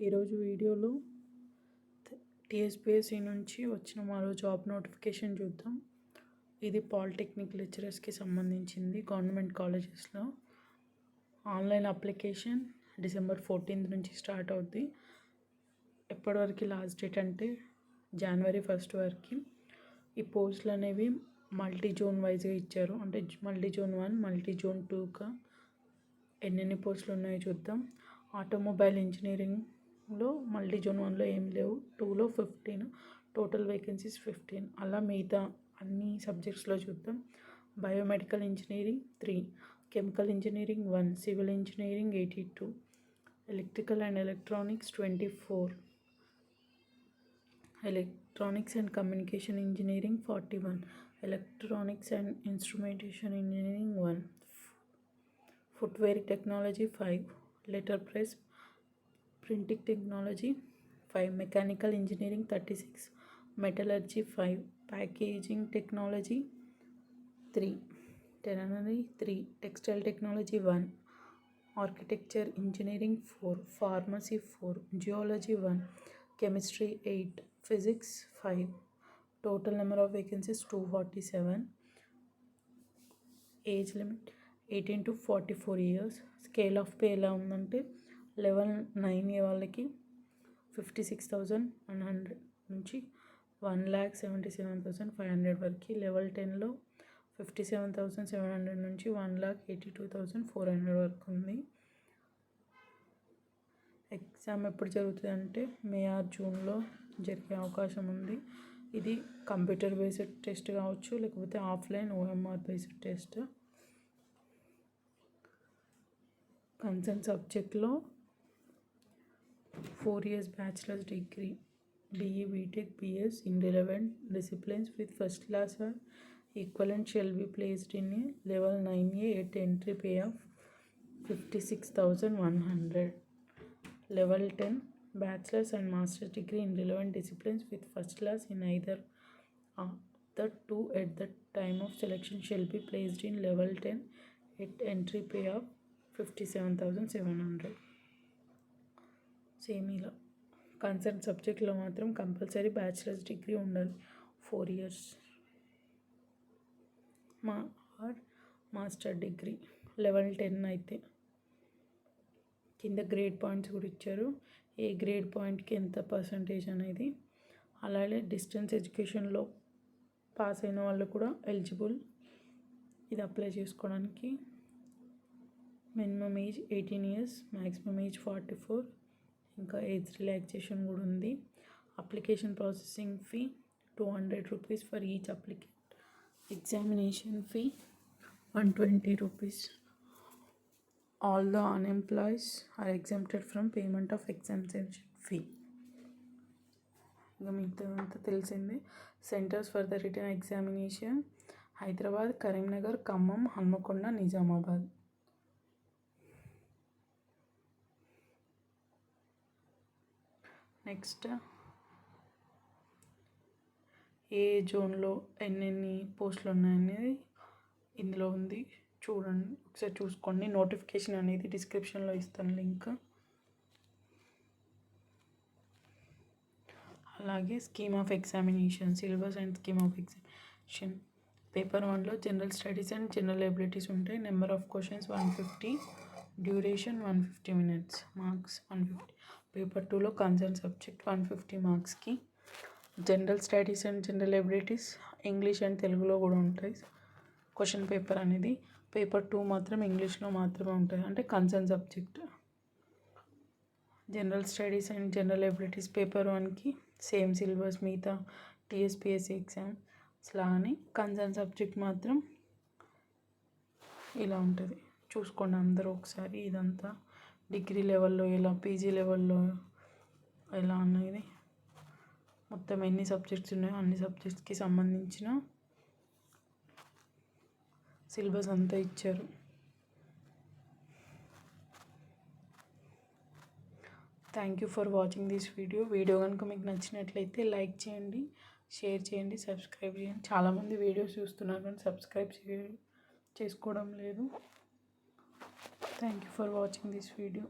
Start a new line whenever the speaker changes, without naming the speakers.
ఈరోజు వీడియోలో టీఎస్పీఎస్సీ నుంచి వచ్చిన మరో జాబ్ నోటిఫికేషన్ చూద్దాం. ఇది పాలిటెక్నిక్ లెక్చరర్స్కి సంబంధించింది. గవర్నమెంట్ కాలేజెస్లో ఆన్లైన్ అప్లికేషన్ డిసెంబర్ 14th నుంచి స్టార్ట్ అవుద్ది. ఎప్పటివరకు లాస్ట్ డేట్ అంటే January 1st వరకు. ఈ పోస్టులు అనేవి మల్టీ జోన్ వైజ్గా ఇచ్చారు. అంటే మల్టీ జోన్ 1, మల్టీ జోన్ 2గా ఎన్నెన్ని పోస్టులు ఉన్నాయో చూద్దాం. ఆటోమొబైల్ ఇంజనీరింగ్లో మల్టీ జోన్ 1లో ఏం లేవు, 2లో 15, టోటల్ వేకెన్సీస్ 15. అలా మిగతా అన్ని సబ్జెక్ట్స్లో చూద్దాం. Biomedical engineering 3, chemical engineering 1, civil engineering 82, electrical and electronics 24, electronics and communication engineering 41, electronics and instrumentation engineering 1, footwear technology 5, letter press printing technology 5, mechanical engineering 36, metallurgy 5, packaging technology 3, ternary 3, textile technology 1, architecture engineering 4, pharmacy 4, geology 1, chemistry 8, physics 5. Total number of vacancies 247. Age limit 18 to 44 years. Scale of pay ఎలా ఉందంటే level 9A వాళ్ళకి 56,100 నుంచి 1,77,500 వరకు. Level 10లో 57,700 నుంచి 1,82,400 వరకు ఉంది. Exam ఎప్పుడు జరుగుతుంది అంటే మే ఆర్ జూన్లో జరిగే అవకాశం ఉంది. ఇది కంప్యూటర్ బేస్డ్ టెస్ట్ కావచ్చు, లేకపోతే offline OMR based test. Concern సబ్జెక్ట్లో 4 years bachelors degree, BE, BTech, BS in relevant disciplines with first class or equivalent shall be placed in a level 9A at entry pay of 56,100. Level 10 bachelor's and master's degree in relevant disciplines with first class in either of the two at the time of selection shall be placed in level 10 at entry pay of 57,700. Same ఇలా concern సబ్జెక్ట్లో మాత్రం compulsory bachelors degree ఉండాలి, 4 years. Master degree level 10 అయితే. కింద grade points కూడా ఇచ్చారు, A grade పాయింట్కి ఎంత పర్సంటేజ్ అనేది. అలాగే డిస్టెన్స్ ఎడ్యుకేషన్లో పాస్ అయిన వాళ్ళు కూడా ఎలిజిబుల్ ఇది అప్లై చేసుకోవడానికి. Minimum age 18 years, maximum age 44. ఇంకా ఏజ్ రిలాక్సేషన్ కూడా ఉంది. Application processing fee 200 rupees for each applicant. Examination fee 120 rupees. All the unemployed are exempted from payment of exemption fee. ఇంకా మిగతాదంతా తెలిసిందే. Centres for the written examination Hyderabad, Karimnagar, Khammam, Hanamkonda, Nizamabad. Next ఏ జోన్లో ఎన్నెన్ని పోస్టులు ఉన్నాయనేది ఇందులో ఉంది, చూడండి ఒకసారి చూసుకోండి. నోటిఫికేషన్ అనేది డిస్క్రిప్షన్లో ఇస్తాను లింక్. అలాగే scheme of examination, syllabus and scheme of examination. Paper 1లో general studies and general abilities ఉంటాయి. Number of questions 150, duration 150 minutes, marks 150. Paper 2లో కన్సర్న్ సబ్జెక్ట్ 150 మార్క్స్కి. General studies and general abilities English and తెలుగులో కూడా ఉంటాయి question paper అనేది. Paper 2 మాత్రం ఇంగ్లీష్లో మాత్రమే ఉంటుంది, అంటే concern subject. General studies and general abilities paper 1కి సేమ్ సిలబస్ మిగతా టీఎస్పీఎస్సీ ఎగ్జామ్స్ లాగానే. కన్సర్న్ సబ్జెక్ట్ మాత్రం ఇలా ఉంటుంది, చూసుకోండి అందరూ ఒకసారి. ఇదంతా డిగ్రీ లెవెల్లో ఎలా, పీజీ లెవెల్లో ఎలా అనేది మొత్తం ఎన్ని సబ్జెక్ట్స్ ఉన్నాయో అన్ని సబ్జెక్ట్స్కి సంబంధించిన సిలబస్ అంతా ఇచ్చారు. Thank you for watching this video. Video కనుక మీకు నచ్చినట్లయితే లైక్ చేయండి, షేర్ చేయండి, సబ్స్క్రైబ్ చేయండి. చాలామంది వీడియోస్ చూస్తున్నారు కానీ సబ్స్క్రైబ్ చేసుకోవడం లేదు. Thank you for watching this video.